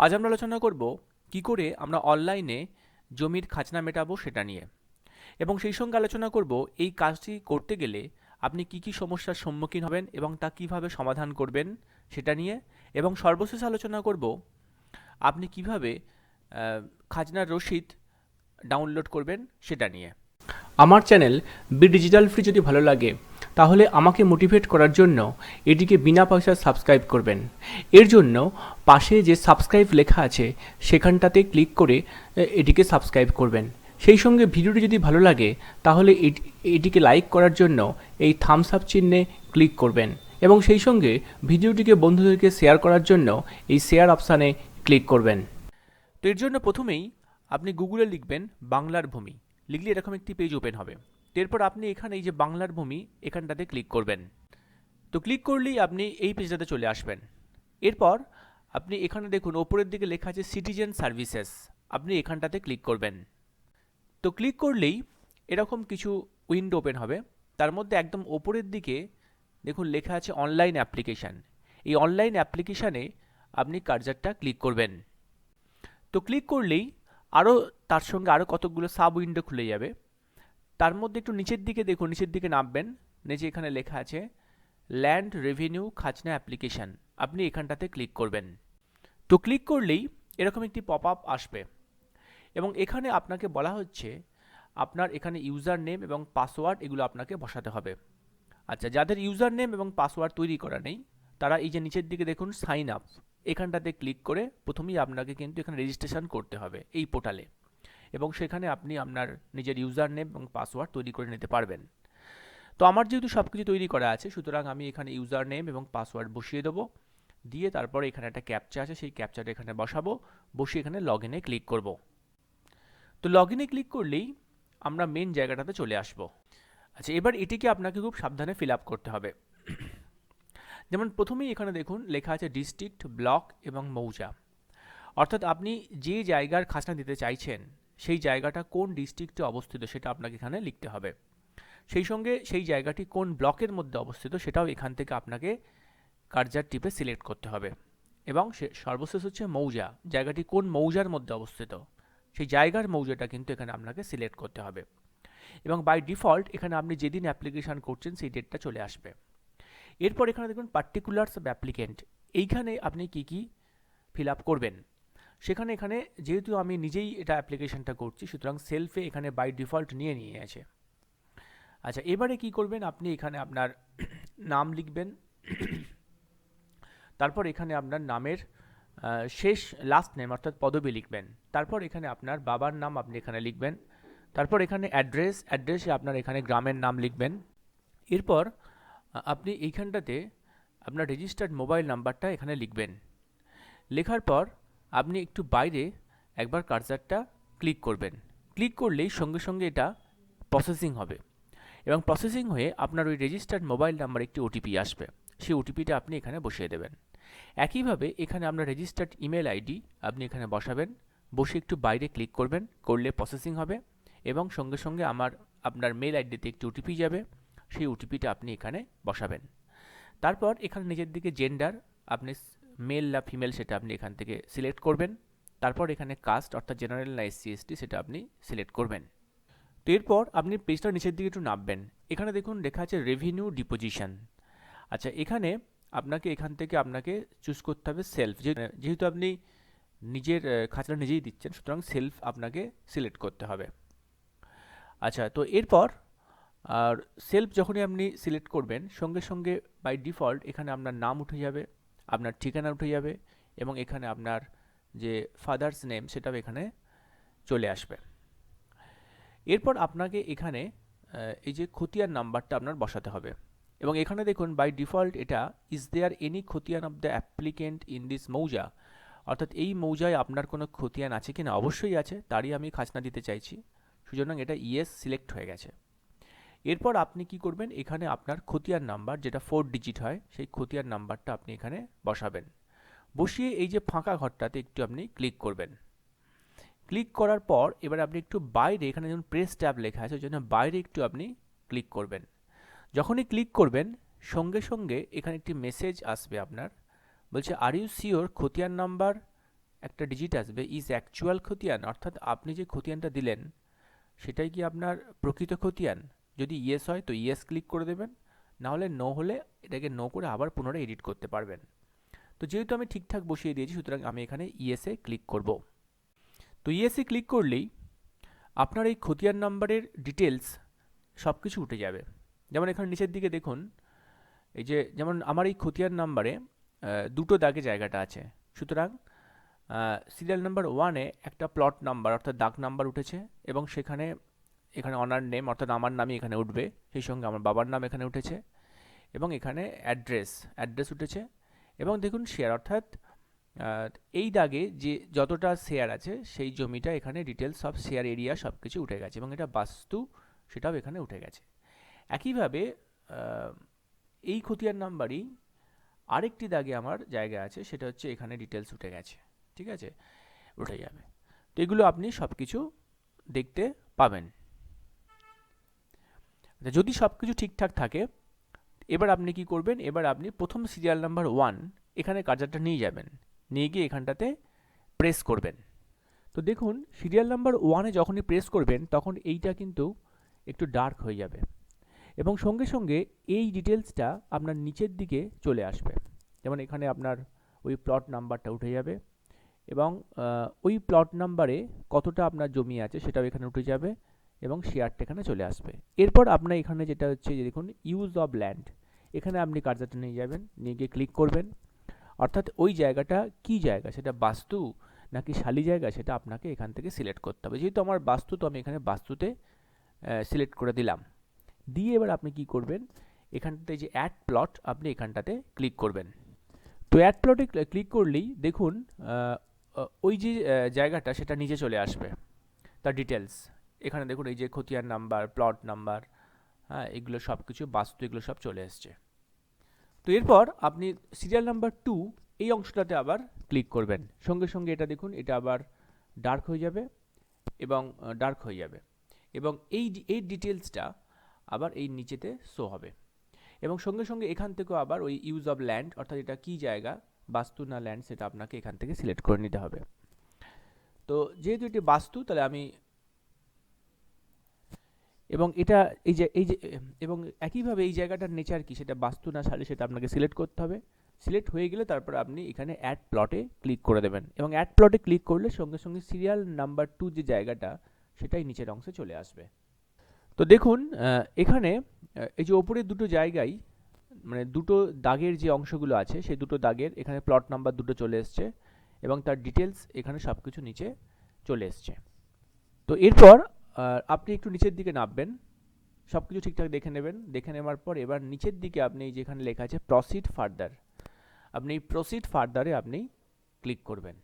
আজ আমরা আলোচনা করব কি করে আমরা অনলাইনে জমির খাজনা মেটাবো সেটা নিয়ে, এবং সেই সঙ্গে আলোচনা করব এই কাজটি করতে গেলে আপনি কি কি সমস্যার সম্মুখীন হবেন এবং তা কিভাবে সমাধান করবেন সেটা নিয়ে, এবং সর্বশেষ আলোচনা করব আপনি কিভাবে খাজনার রসিদ ডাউনলোড করবেন সেটা নিয়ে। আমার চ্যানেল বি ডিজিটাল ফ্রি যদি ভালো লাগে তাহলে আমাকে মোটিভেট করার জন্য এটিকে বিনা পয়সায় সাবস্ক্রাইব করবেন। এর জন্য পাশে যে সাবস্ক্রাইব লেখা আছে সেখানটাতে ক্লিক করে এটিকে সাবস্ক্রাইব করবেন। সেই সঙ্গে ভিডিওটি যদি ভালো লাগে তাহলে এটিকে লাইক করার জন্য এই থামস আপ চিহ্নে ক্লিক করবেন, এবং সেই সঙ্গে ভিডিওটিকে বন্ধুদেরকে শেয়ার করার জন্য এই শেয়ার অপশানে ক্লিক করবেন। তো এর জন্য প্রথমেই আপনি গুগলে লিখবেন বাংলার ভূমি, লিখলে এরকম একটি পেজ ওপেন হবে। এরপর আপনি এখানে এই যে বাংলার ভূমি এখানটাতে ক্লিক করবেন। তো ক্লিক করলেই আপনি এই পেজটাতে চলে আসবেন। এরপর আপনি এখানে দেখুন ওপরের দিকে লেখা আছে সিটিজেন সার্ভিসেস, আপনি এখানটাতে ক্লিক করবেন। তো ক্লিক করলেই এরকম কিছু উইন্ডো ওপেন হবে। তার মধ্যে একদম ওপরের দিকে দেখুন লেখা আছে অনলাইন অ্যাপ্লিকেশান। এই অনলাইন অ্যাপ্লিকেশানে আপনি কার্সারটা ক্লিক করবেন। তো ক্লিক করলেই আরও তার সঙ্গে আরও কতকগুলো সাব উইন্ডো খুলে যাবে। তার মধ্যে একটু নিচের দিকে দেখুন, নিচের দিকে নামবেন, নিচে এখানে লেখা আছে ল্যান্ড রেভিনিউ খাজনা অ্যাপ্লিকেশান, আপনি এখানটাতে ক্লিক করবেন। তো ক্লিক করলেই এরকম একটি পপ আপ আসবে, এবং এখানে আপনাকে বলা হচ্ছে আপনার এখানে ইউজার নেম এবং পাসওয়ার্ড এগুলো আপনাকে বসাতে হবে। আচ্ছা, যাদের ইউজার নেম এবং পাসওয়ার্ড তৈরি করা নেই তারা এই যে নিচের দিকে দেখুন সাইন আপ, এখানটাতে ক্লিক করে প্রথমেই আপনাকে কিন্তু এখানে রেজিস্ট্রেশন করতে হবে এই পোর্টালে, এবং সেখানে আপনি আপনার নিজের ইউজার নেম এবং পাসওয়ার্ড তৈরি করে নিতে পারবেন। তো আমার যেহেতু সব কিছু তৈরি করা আছে, সুতরাং আমি এখানে ইউজার নেম এবং পাসওয়ার্ড বসিয়ে দেবো, দিয়ে তারপরে এখানে একটা ক্যাপচা আছে, সেই ক্যাপচাটা এখানে বসাবো, বসিয়ে এখানে লগ ইনে ক্লিক করব। তো লগ ইনে ক্লিক করলেই আমরা মেন জায়গাটাতে চলে আসব। আচ্ছা, এবার এটিকে আপনাকে খুব সাবধানে ফিল আপ করতে হবে। যেমন প্রথমেই এখানে দেখুন লেখা আছে ডিস্ট্রিক্ট, ব্লক এবং মৌজা, অর্থাৎ আপনি যে জায়গার খাজনা দিতে চাইছেন সেই জায়গাটা কোন ডিস্ট্রিক্টে অবস্থিত সেটা আপনাকে এখানে লিখতে হবে। সেই সঙ্গে সেই জায়গাটি কোন ব্লকের মধ্যে অবস্থিত সেটাও এখান থেকে আপনাকে কার্সার টিপে সিলেক্ট করতে হবে। এবং সর্বশেষ হচ্ছে মৌজা, জায়গাটি কোন মৌজার মধ্যে অবস্থিত সেই জায়গার মৌজাটা কিন্তু এখানে আপনাকে সিলেক্ট করতে হবে। এবং বাই ডিফল্ট এখানে আপনি যেদিন অ্যাপ্লিকেশান করছেন সেই ডেটটা চলে আসবে। এরপর এখানে দেখুন পার্টিকুলার্স অফ অ্যাপ্লিকেন্ট, এইখানে আপনি কি কি ফিল আপ করবেন। সেখানে এখানে যেহেতু আমি নিজেই এটা অ্যাপ্লিকেশানটা করছি, সুতরাং সেলফে এখানে বাই ডিফল্ট নিয়ে আছে। আচ্ছা, এবারে কি করবেন, আপনি এখানে আপনার নাম লিখবেন, তারপর এখানে আপনার নামের শেষ লাস্ট নেম অর্থাৎ পদবি লিখবেন। তারপর এখানে আপনার বাবার নাম আপনি এখানে লিখবেন। তারপর এখানে অ্যাড্রেসে আপনার এখানে গ্রামের নাম লিখবেন। এরপর আপনি এইখানটাতে আপনার রেজিস্টার্ড মোবাইল নাম্বারটা এখানে লিখবেন। লেখার পর আপনি একটু বাইরে একবার কার্সারটা ক্লিক করবেন। ক্লিক করলেই সঙ্গে সঙ্গে এটা প্রসেসিং হবে, এবং প্রসেসিং হয়ে আপনার ওই রেজিস্টার্ড মোবাইল নাম্বার একটি ওটিপি আসবে, সেই ওটিপিটা আপনি এখানে বসিয়ে দেবেন। একইভাবে এখানে আপনার রেজিস্টার্ড ইমেল আইডি আপনি এখানে বসাবেন, বসে একটু বাইরে ক্লিক করবেন, করলে প্রসেসিং হবে, এবং সঙ্গে সঙ্গে আপনার মেল আইডিতে একটি ওটিপি যাবে, সেই ওটিপিটা আপনি এখানে বসাবেন। তারপর এখানে নিচের দিকে জেন্ডার, আপনি মেল না ফিমেল সেটা আপনি এখান থেকে সিলেক্ট করবেন। তারপর এখানে কাস্ট অর্থাৎ জেনারেল না এসসি এসটি সেটা আপনি সিলেক্ট করবেন। তো এরপর আপনি পেজটা নিচের দিকে একটু নামবেন, এখানে দেখুন লেখা আছে রেভিনিউ ডিপোজিশন। আচ্ছা, এখানে এখান থেকে আপনাকে চুজ করতে হবে সেলফ, যেহেতু আপনি নিজের খাজনা নিজেই দিচ্ছেন, সুতরাং সেলফ আপনাকে সিলেক্ট করতে হবে। আচ্ছা, তো এরপর আর সেলফ যখনই আপনি সিলেক্ট করবেন সঙ্গে সঙ্গে বাই ডিফল্ট এখানে আপনার নাম উঠে যাবে, আপনার ঠিকানা উঠে যাবে, এবং এখানে আপনার যে ফাদার্স নেম সেটাও এখানে চলে আসবে। এরপর আপনাকে এখানে এই যে খতিয়ান নাম্বারটা আপনার বসাতে হবে, এবং এখানে দেখুন বাই ডিফল্ট এটা ইজ দেয়ার এনি খতিয়ান of the applicant in this মৌজা, অর্থাৎ এই মৌজায় আপনার কোনো খতিয়ান আছে কিনা, অবশ্যই আছে, তারই আমি খাজনা দিতে চাইছি, সুতরাং এটা ইয়েস সিলেক্ট হয়ে গেছে। এরপর আপনি কি করবেন, এখানে আপনার খতিয়ান নাম্বার যেটা 4 ডিজিট হয় সেই খতিয়ান নাম্বারটা আপনি এখানে বসাবেন। বসিয়ে এই যে ফাঁকা ঘরটাতে একটু আপনি ক্লিক করবেন। ক্লিক করার পর এবার আপনি একটু বাইরে, এখানে যেমন প্রেস ট্যাব লেখা আছে ওই জন্য বাইরে একটু আপনি ক্লিক করবেন। যখনই ক্লিক করবেন সঙ্গে সঙ্গে এখানে একটি মেসেজ আসবে আপনার, বলছে আর ইউ সিওর খতিয়ান নাম্বার একটা ডিজিট আসবে ইজ অ্যাকচুয়াল খতিয়ান, অর্থাৎ আপনি যে খতিয়ানটা দিলেন সেটাই কি আপনার প্রকৃত খতিয়ান। যদি ইয়েস হয় তো ইয়েস ক্লিক করে দেবেন, না হলে নো হলে এটাকে নো করে আবার পুনরায় এডিট করতে পারবেন। তো যেহেতু আমি ঠিকঠাক বসিয়ে দিয়েছি, সুতরাং আমি এখানে ইয়েসে ক্লিক করব। তো ইয়েসে ক্লিক করলেই আপনার এই খতিয়ান নাম্বারের ডিটেলস সব কিছু উঠে যাবে। যেমন এখানে নিচের দিকে দেখুন, এই যে যেমন আমার এই খতিয়ান নাম্বারে দুটো দাগে জায়গাটা আছে, সুতরাং সিরিয়াল নাম্বার 1-এ একটা প্লট নাম্বার অর্থাৎ দাগ নাম্বার উঠেছে, এবং এখানে অনার নেম অর্থাৎ আমার নামই এখানে উঠবে, সেই সঙ্গে আমার বাবার নাম এখানে উঠেছে, এবং এখানে অ্যাড্রেস উঠেছে, এবং দেখুন শেয়ার অর্থাৎ এই দাগে যে যতটা শেয়ার আছে সেই জমিটা এখানে ডিটেলস সব শেয়ার এরিয়া সব কিছু উঠে গেছে, এবং এটা বাস্তু সেটাও এখানে উঠে গেছে। একইভাবে এই খতিয়ান নাম্বারই আরেকটি দাগে আমার জায়গা আছে, সেটা হচ্ছে এখানে ডিটেলস উঠে গেছে। ঠিক আছে, উঠে যাবে। তো এগুলো আপনি সব কিছু দেখতে পাবেন। যদি সব কিছু ঠিকঠাক থাকে, এবার আপনি কি করবেন, এবার আপনি প্রথম সিরিয়াল নাম্বার 1 এখানে কার্সারটা নিয়ে যাবেন, নিয়ে গিয়ে এখানটাতে প্রেস করবেন। তো দেখুন সিরিয়াল নাম্বার 1-এ যখনই প্রেস করবেন তখন এইটা কিন্তু একটু ডার্ক হয়ে যাবে, এবং সঙ্গে সঙ্গে এই ডিটেলসটা আপনার নিচের দিকে চলে আসবে। যেমন এখানে আপনার ওই প্লট নাম্বারটা উঠে যাবে, এবং ওই প্লট নাম্বারে কতটা আপনার জমি আছে সেটাও এখানে উঠে যাবে, এবং শেয়ারটা এখানে চলে আসবে। এরপর আপনার এখানে যেটা হচ্ছে যে দেখুন ইউজ অফ ল্যান্ড, এখানে আপনি কার্সারটা নিয়ে যাবেন, নিয়ে গিয়ে ক্লিক করবেন, অর্থাৎ ওই জায়গাটা কি জায়গা, সেটা বাস্তু নাকি শালি জায়গা সেটা আপনাকে এখান থেকে সিলেক্ট করতে হবে। যেহেতু আমার বাস্তু, তো আমি এখানে বাস্তুতে সিলেক্ট করে দিলাম। দিয়ে এবার আপনি কি করবেন, এখানটাতে যে অ্যাড প্লট আপনি এখানটাতে ক্লিক করবেন। তো অ্যাড প্লটে ক্লিক করলেই দেখুন ওই যে জায়গাটা সেটা নিচে চলে আসবে, তার ডিটেলস এখানে দেখুন, এই যে খতিয়ান নাম্বার, প্লট নাম্বার, হ্যাঁ, এগুলো সব কিছু বাস্তু এগুলো সব চলে এসছে। তো এরপর আপনি সিরিয়াল নাম্বার 2 এই অংশটাতে আবার ক্লিক করবেন, সঙ্গে সঙ্গে এটা দেখুন এটা আবার ডার্ক হয়ে যাবে, এবং এই ডিটেলসটা আবার এই নিচেতে শো হবে, এবং সঙ্গে সঙ্গে এখান থেকেও আবার ওই ইউজ অফ ল্যান্ড অর্থাৎ এটা কি জায়গা, বাস্তু না ল্যান্ড, সেটা আপনাকে এখান থেকে সিলেক্ট করে নিতে হবে। তো যেহেতু এটি বাস্তু, তাহলে আমি এবং এটা এই যে এবং একইভাবে এই জায়গাটার নেচার কি, সেটা বাস্তু না শালি, সেটা আপনাকে সিলেক্ট করতে হবে। সিলেক্ট হয়ে গেলে তারপর আপনি এখানে অ্যাড প্লটে ক্লিক করে দেবেন, এবং অ্যাড প্লটে ক্লিক করলে সঙ্গে সঙ্গে সিরিয়াল নাম্বার 2 যে জায়গাটা সেটাই নিচের অংশে চলে আসবে। তো দেখুন এখানে এই যে ওপরের দুটো জায়গায়, মানে দুটো দাগের যে অংশগুলো আছে সেই দুটো দাগের এখানে প্লট নাম্বার দুটো চলে এসছে, এবং তার ডিটেলস এখানে সব কিছু নিচে চলে এসছে। তো এরপর আপনি একটু নিচের দিকে নামবেন, সব কিছু ঠিকঠাক দেখে নেবেন। দেখে নেওয়ার পর এবার নিচের দিকে আপনি যেখানে লেখা আছে প্রসিড ফার্দার, আপনি এই প্রসিড ফার্দারে আপনি ক্লিক করবেন।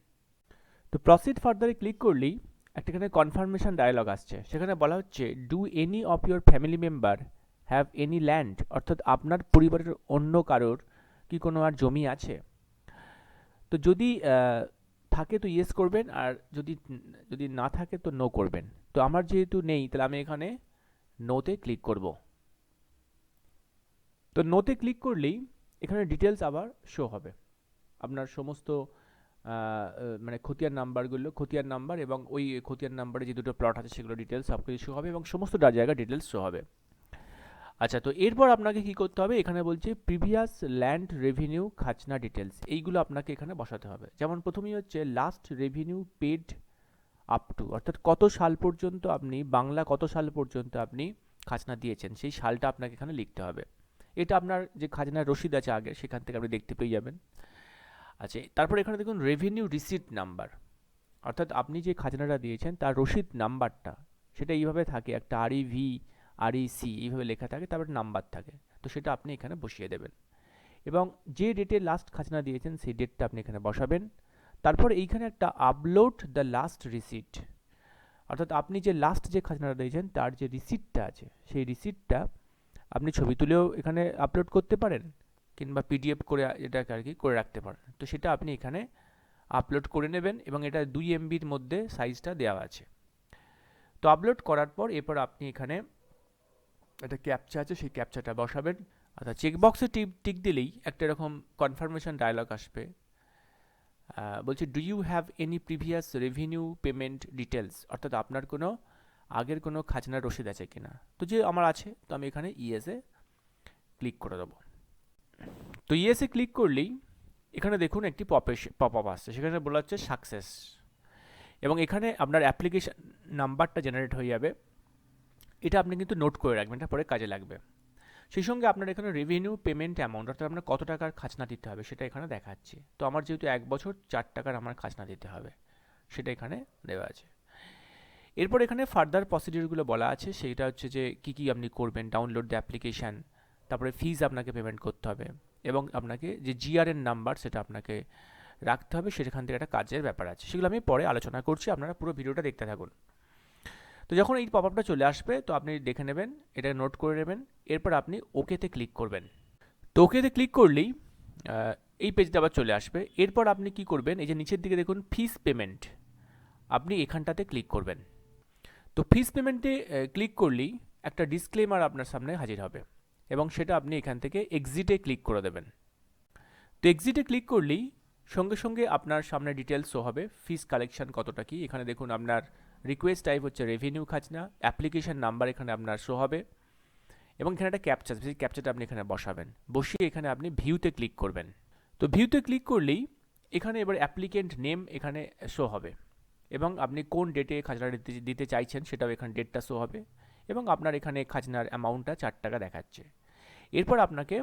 তো প্রসিড ফার্দারে ক্লিক করলেই একটা এখানে কনফার্মেশন ডায়লগ আসছে, সেখানে বলা হচ্ছে do any of your family member have any land, অর্থাৎ আপনার পরিবারের অন্য কারোর কি কোনো আর জমি আছে। তো যদি থাকে তো ইয়েস করবেন, আর যদি না থাকে তো নো করবেন। তো আমার যেহেতু নেই, তাহলে আমি এখানে নোতে ক্লিক করব। তো নোতে ক্লিক করলেই এখানে ডিটেলস আবার শো হবে, আপনার সমস্ত মানে খতিয়ান নাম্বার এবং ওই খতিয়ান নাম্বারে যে দুটো প্লট আছে সেগুলো ডিটেলস সব কিছু শো হবে, এবং সমস্ত জায়গায় ডিটেলস শো হবে। আচ্ছা, তো এরপর আপনাকে কি করতে হবে, এখানে বলছে প্রিভিয়াস ল্যান্ড রেভিনিউ খাজনা ডিটেলস, এইগুলো আপনাকে এখানে বসাতে হবে। যেমন প্রথমেই হচ্ছে last revenue paid up to, অর্থাৎ কত সাল পর্যন্ত আপনি কত সাল পর্যন্ত আপনি খাজনা দিয়েছেন সেই সালটা আপনাকে এখানে লিখতে হবে। এটা আপনার যে খাজনার রসিদ আছে আগে সেখান থেকে আপনি দেখতে পেয়ে যাবেন। আচ্ছা, তারপর এখানে দেখুন রেভিনিউ রিসিট নাম্বার, অর্থাৎ আপনি যে খাজনাটা দিয়েছেন তার রসিদ নাম্বারটা, সেটা এইভাবে থাকে, একটা REV REC এইভাবে লেখা থাকে, তারপর নাম্বার থাকে, তো সেটা আপনি এখানে বসিয়ে দেবেন, এবং যে ডেটে লাস্ট খাজনা দিয়েছেন সেই ডেটটা আপনি এখানে বসাবেন। তারপর এইখানে একটা আপলোড দ্য লাস্ট রিসিট, অর্থাৎ আপনি যে লাস্ট যে খাজনাটা দিয়েছেন তার যে রিসিটটা আছে সেই রিসিটটা আপনি ছবি তুলেও এখানে আপলোড করতে পারেন, কিংবা PDF করে এটাকে আর কি করে রাখতে পারেন। তো সেটা আপনি এখানে আপলোড করে নেবেন, এবং এটা 2 MBর মধ্যে সাইজটা দেওয়া আছে। তো আপলোড করার পর এরপর আপনি এখানে একটা ক্যাপচা আছে, সেই ক্যাপচাটা বসাবেন, অর্থাৎ চেকবক্সে টিক দিলেই একটা এরকম কনফার্মেশন ডায়লগ আসবে, বলছে do you have any previous revenue payment details, অর্থাৎ আপনার কোনো আগের কোনো খাজনার রসিদ আছে কিনা। তো যে আমার আছে, তো আমি এখানে ইয়েসে ক্লিক করে দেবো। তো ইয়েসে ক্লিক করলেই এখানে দেখুন একটি পপ আপ আসছে, সেখানে বলা হচ্ছে সাকসেস, এবং এখানে আপনার অ্যাপ্লিকেশন নাম্বারটা জেনারেট হয়ে যাবে। এটা আপনি কিন্তু নোট করে রাখবেন, এটা পরে কাজে লাগবে। সেই সঙ্গে আপনার এখানে রেভিনিউ পেমেন্ট অ্যামাউন্ট, অর্থাৎ আপনার কত টাকার খাজনা দিতে হবে সেটা এখানে দেখাচ্ছে। তো আমার যেহেতু 1 বছর 4 টাকার আমার খাজনা দিতে হবে, সেটা এখানে দেওয়া আছে। এরপর এখানে ফার্দার প্রসিডিউরগুলো বলা আছে, সেটা হচ্ছে যে কী কী আপনি করবেন, ডাউনলোড দ্য অ্যাপ্লিকেশান, তারপরে ফিজ আপনাকে পেমেন্ট করতে হবে, এবং আপনাকে যে জিআরএন নাম্বার সেটা আপনাকে রাখতে হবে, সেখান থেকে একটা কাজের ব্যাপার আছে, সেগুলো আমি পরে আলোচনা করছি, আপনারা পুরো ভিডিওটা দেখতে থাকুন। তো যখন এই পপ আপটা চলে আসবে, তো আপনি দেখে নেবেন, এটা নোট করে নেবেন, এরপর আপনি ওকেতে ক্লিক করবেন। তো ওকেতে ক্লিক করলেই এই পেজটা আবার চলে আসবে। এরপর আপনি কি করবেন, এই যে নিচের দিকে দেখুন ফিস পেমেন্ট, আপনি এখানটাতে ক্লিক করবেন। তো ফিস পেমেন্টে ক্লিক করলেই একটা ডিসক্লেমার আপনার সামনে হাজির হবে, এবং সেটা আপনি এখান থেকে এক্সিটে ক্লিক করে দেবেন। তো এক্সিটে ক্লিক করলেই সঙ্গে সঙ্গে আপনার সামনে ডিটেলস শো হবে, ফিস কালেকশন কতটা কি। এখানে দেখুন আপনার রিকোয়েস্ট টাইপ হচ্ছে রেভিনিউ খাজনা, অ্যাপ্লিকেশন নাম্বার এখানে আপনার শো হবে, এবং এখানে একটা ক্যাপচা, সেই ক্যাপচাটা আপনি এখানে বসাবেন, বসিয়ে এখানে আপনি ভিউতে ক্লিক করবেন। তো ভিউতে ক্লিক করলেই এখানে এবার অ্যাপ্লিকেন্ট নেম এখানে শো হবে, এবং আপনি কোন ডেটে খাজনা দিতে চাইছেন সেটাও এখানে ডেটটা শো হবে, এবং আপনার এখানে খাজনার অ্যামাউন্টটা 4 টাকা দেখাচ্ছে। এরপর আপনাকে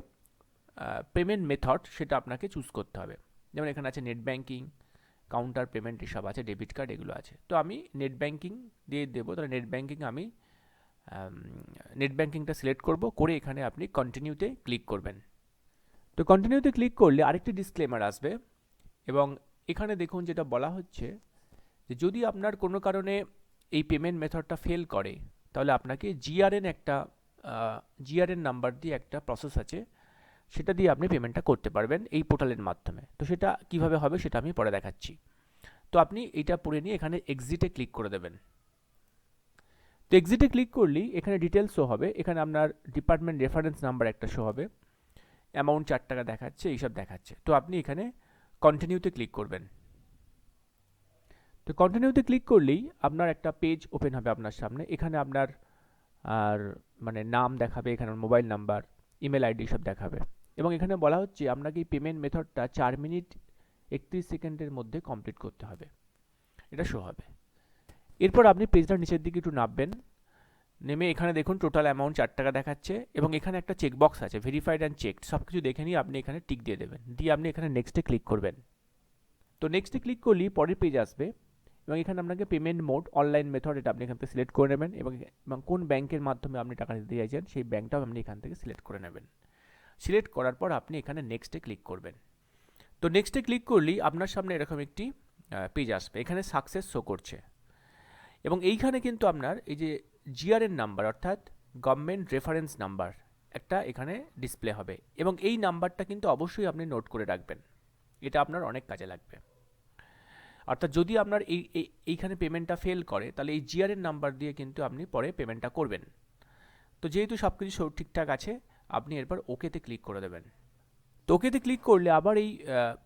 পেমেন্ট মেথড সেটা আপনাকে চুজ করতে হবে, যেমন এখানে আছে নেট ব্যাঙ্কিং, কাউন্টার পেমেন্ট এসব আছে, ডেবিট কার্ড এগুলো আছে। তো আমি নেট ব্যাঙ্কিং দিয়ে দেবো, তাহলে নেট ব্যাঙ্কিং আমি নেট ব্যাঙ্কিংটা সিলেক্ট করব, করে এখানে আপনি কন্টিনিউতে ক্লিক করবেন। তো কন্টিনিউতে ক্লিক করলে আরেকটি ডিসক্লেমার আসবে, এবং এখানে দেখুন যেটা বলা হচ্ছে যে যদি আপনার কোনো কারণে এই পেমেন্ট মেথডটা ফেল করে, তাহলে আপনাকে জিআরএন নাম্বার দিয়ে একটা প্রসেস আছে, সেটা দিয়ে আপনি পেমেন্টটা করতে পারবেন এই পোর্টালের মাধ্যমে। তো সেটা কিভাবে হবে সেটা আমি পরে দেখাচ্ছি। তো আপনি এইটা পড়ে নিয়ে এখানে এক্সিটে ক্লিক করে দেবেন। তো এক্সিটে ক্লিক করলেই এখানে ডিটেলস শো হবে, এখানে আপনার ডিপার্টমেন্ট রেফারেন্স নাম্বার একটা শো হবে, অ্যামাউন্ট 4 টাকা দেখাচ্ছে, এইসব দেখাচ্ছে। তো আপনি এখানে কন্টিনিউতে ক্লিক করবেন। তো কন্টিনিউতে ক্লিক করলেই আপনার একটা পেজ ওপেন হবে আপনার সামনে, এখানে আপনার আর মানে নাম দেখাবে, এখানে মোবাইল নাম্বার, ইমেল আইডি সব দেখাবে, এবং এখানে বলা হচ্ছে আপনাকে এই পেমেন্ট মেথডটা 4 মিনিট 31 সেকেন্ডের মধ্যে কমপ্লিট করতে হবে, এটা শো হবে। এরপর আপনি পেজটার নিচের দিকে একটু নামবেন, নেমে এখানে দেখুন টোটাল অ্যামাউন্ট 4 টাকা দেখাচ্ছে, এবং এখানে একটা চেকবক্স আছে ভেরিফাইড অ্যান্ড চেকড, সব কিছু দেখে নিয়ে আপনি এখানে টিক দিয়ে দেবেন, দিয়ে আপনি এখানে নেক্সটে ক্লিক করবেন। তো নেক্সটে ক্লিক করলেই পরের পেজ আসবে, এবং এখানে আপনাকে পেমেন্ট মোড অনলাইন মেথড এটা আপনি এখান থেকে সিলেক্ট করে নেবেন, এবং কোন ব্যাংকের মাধ্যমে আপনি টাকা দিতে চাইছেন সেই ব্যাংকটাও আপনি এখান থেকে সিলেক্ট করে নেবেন। সিলেক্ট করার পর আপনি এখানে নেক্সটে ক্লিক করবেন। তো নেক্সটে ক্লিক করলেই আপনার সামনে এরকম একটি পেজ আসবে, এখানে সাকসেস শো করছে, এবং এইখানে কিন্তু আপনার এই যে জিআরএন নাম্বার অর্থাৎ গভর্নমেন্ট রেফারেন্স নাম্বার একটা এখানে ডিসপ্লে হবে, এবং এই নাম্বারটা কিন্তু অবশ্যই আপনি নোট করে রাখবেন, এটা আপনার অনেক কাজে লাগবে। অর্থাৎ যদি আপনার এইখানে পেমেন্টটা ফেল করে, তাহলে এই জিআরএন নাম্বার দিয়ে কিন্তু আপনি পরে পেমেন্টটা করবেন। তো যেহেতু সব কিছু ঠিকঠাক আছে, আপনি এরপর ওকেতে ক্লিক করে দেবেন। তো ওকেতে ক্লিক করলে আবার এই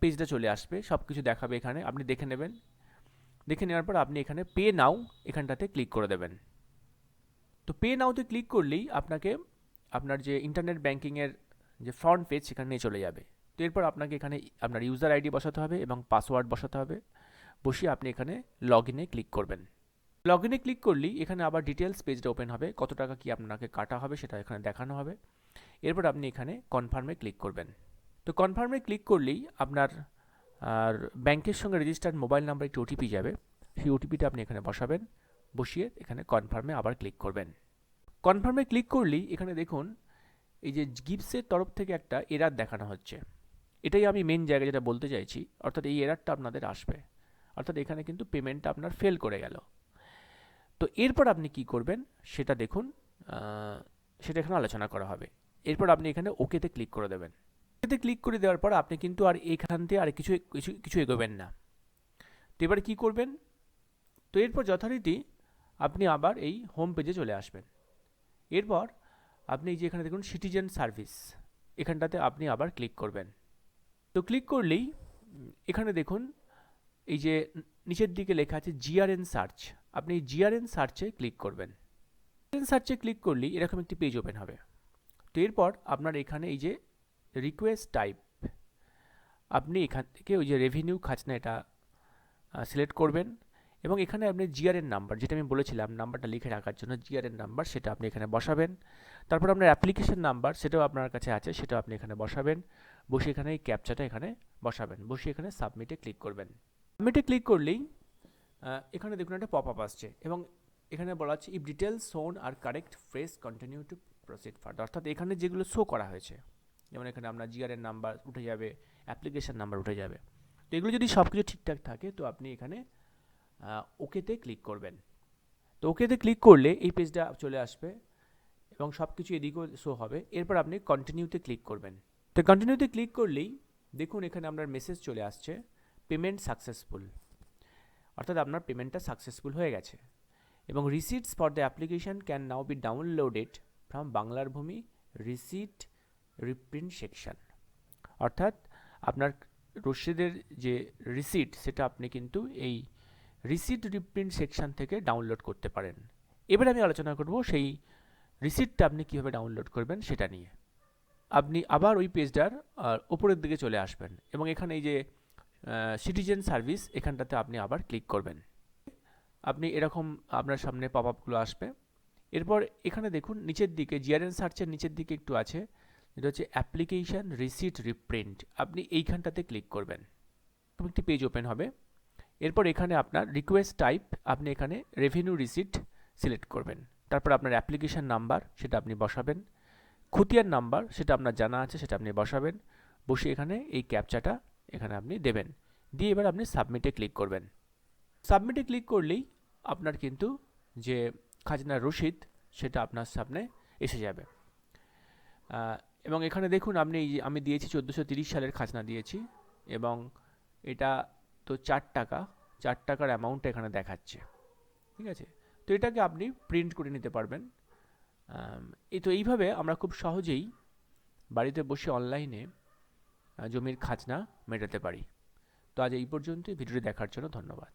পেজটা চলে আসবে, সব কিছু দেখাবে, এখানে আপনি দেখে নেবেন, দেখে নেওয়ার পর আপনি এখানে পে নাও এখানটাতে ক্লিক করে দেবেন। তো পে নাওতে ক্লিক করলেই আপনাকে আপনার যে ইন্টারনেট ব্যাঙ্কিংয়ের যে ফ্রন্ট পেজ সেখানে নিয়ে চলে যাবে। তো এরপর আপনাকে এখানে আপনার ইউজার আইডি বসাতে হবে এবং পাসওয়ার্ড বসাতে হবে, বসিয়ে আপনি এখানে লগ ইনে ক্লিক করবেন। লগ ইনে ক্লিক করলেই এখানে আবার ডিটেলস পেজটা ওপেন হবে, কত টাকা কি আপনাকে কাটা হবে সেটা এখানে দেখানো হবে। এরপর আপনি এখানে কনফার্মে ক্লিক করবেন। তো কনফার্মে ক্লিক করলেই আপনার আর ব্যাংকের সঙ্গে রেজিস্টার্ড মোবাইল নাম্বার একটি ওটিপি যাবে, সেই ওটিপিটা আপনি এখানে বসাবেন, বসিয়ে এখানে কনফার্মে আবার ক্লিক করবেন। কনফার্মে ক্লিক করলেই এখানে দেখুন এই যে গিবসের তরফ থেকে একটা এরার দেখানো হচ্ছে, এটাই আমি মেন জায়গায় যেটা বলতে চাইছি, অর্থাৎ এই এরারটা আপনাদের আসবে, অর্থাৎ এখানে কিন্তু পেমেন্টটা আপনার ফেল করে গেল। তো এরপর আপনি কি করবেন সেটা দেখুন, সেটা এখানে আলোচনা করা হবে। এরপর আপনি এখানে ওকেতে ক্লিক করে দেবেন। ওকেতে ক্লিক করে দেওয়ার পর আপনি কিন্তু আর এখান থেকে আর কিছু কিছু কিছু এগোবেন না। তো এবার কী করবেন, তো এরপর যথারীতি আপনি আবার এই হোম পেজে চলে আসবেন। এরপর আপনি এই যে এখানে দেখুন সিটিজেন সার্ভিস, এখানটাতে আপনি আবার ক্লিক করবেন। তো ক্লিক করলেই এখানে দেখুন এই যে নিচের দিকে লেখা আছে জিআরএন সার্চ, আপনি জিআরএন সার্চে ক্লিক করবেন। জিআরএন সার্চে ক্লিক করলেই এরকম একটি পেজ ওপেন হবে। তো এরপর আপনার এখানে এই যে রিকোয়েস্ট টাইপ, আপনি এখান থেকে ওই যে রেভিনিউ খাজনা এটা সিলেক্ট করবেন এবং এখানে আপনি জিআরএন নাম্বার, যেটা আমি বলেছিলাম নাম্বারটা লিখে রাখার জন্য, জিআরএন নাম্বার সেটা আপনি এখানে বসাবেন। তারপর আপনার অ্যাপ্লিকেশন নাম্বার সেটাও আপনার কাছে আছে, সেটাও আপনি এখানে বসাবেন। বসে এখানে এই ক্যাপচাটা এখানে বসাবেন, বসে এখানে সাবমিটে ক্লিক করবেন। সাবমিটে ক্লিক করলেই এখানে দেখুন একটা পপ আপ আসছে এবং এখানে বলা আছে if details shown are correct press continue to proceed further, অর্থাৎ এখানে যেগুলো শো করা হয়েছে, যেমন এখানে আপনার জিআরএন নাম্বার উঠে যাবে, অ্যাপ্লিকেশন নাম্বার উঠে যাবে। তো এগুলো যদি সব কিছু ঠিকঠাক থাকে তো আপনি এখানে ওকেতে ক্লিক করবেন। তো ওকেতে ক্লিক করলে এই পেজটা চলে আসবে এবং সব কিছু এদিকেও শো হবে। এরপর আপনি কন্টিনিউতে ক্লিক করবেন। তো কন্টিনিউতে ক্লিক করলেই দেখুন এখানে আপনার মেসেজ চলে আসছে পেমেন্ট সাকসেসফুল, অর্থাৎ আপনার পেমেন্টটা সাকসেসফুল হয়ে গেছে এবং receipts for the application can now be downloaded from বাংলার ভূমি রিসিট রিপ্রিন্ট সেকশন, অর্থাৎ আপনার রসিদের যে রিসিট সেটা আপনি কিন্তু এই রিসিট রিপ্রিন্ট সেকশন থেকে ডাউনলোড করতে পারেন। এবার আমি আলোচনা করব সেই রিসিটটা আপনি কীভাবে ডাউনলোড করবেন সেটা নিয়ে। আপনি আবার ওই পেজটার ওপরের দিকে চলে আসবেন এবং এখানে এই যে সিটিজেন সার্ভিস এখানটাতে আপনি আবার ক্লিক করবেন। আপনি এরকম আপনার সামনে পপ আপগুলো আসবে। এরপর এখানে দেখুন নিচের দিকে জিআরএন সার্চের নিচের দিকে একটু আছে, এটা হচ্ছে অ্যাপ্লিকেশন রিসিট রিপ্রিন্ট, আপনি এইখানটাতে ক্লিক করবেন, একটি পেজ ওপেন হবে। এরপর এখানে আপনার রিকোয়েস্ট টাইপ, আপনি এখানে রেভিনিউ রিসিট সিলেক্ট করবেন। তারপর আপনার অ্যাপ্লিকেশন নাম্বার সেটা আপনি বসাবেন, খতিয়ান নাম্বার সেটা আপনার জানা আছে সেটা আপনি বসাবেন, বসে এখানে এই ক্যাপচাটা এখানে আপনি দেবেন, দিয়ে এবার আপনি সাবমিটে ক্লিক করবেন। সাবমিটে ক্লিক করলেই আপনার কিন্তু যে খাজনার রসিদ সেটা আপনার সামনে এসে যাবে এবং এখানে দেখুন আমি দিয়েছি 1430 সালের খাজনা দিয়েছি এবং এটা তো 4 টাকার অ্যামাউন্টটা এখানে দেখাচ্ছে, ঠিক আছে। তো এটাকে আপনি প্রিন্ট করে নিতে পারবেন। এইভাবে আমরা খুব সহজেই বাড়িতে বসে অনলাইনে জমির খাজনা মেটাতে পারি। তো আজ এই পর্যন্তই, ভিডিওটি দেখার জন্য ধন্যবাদ।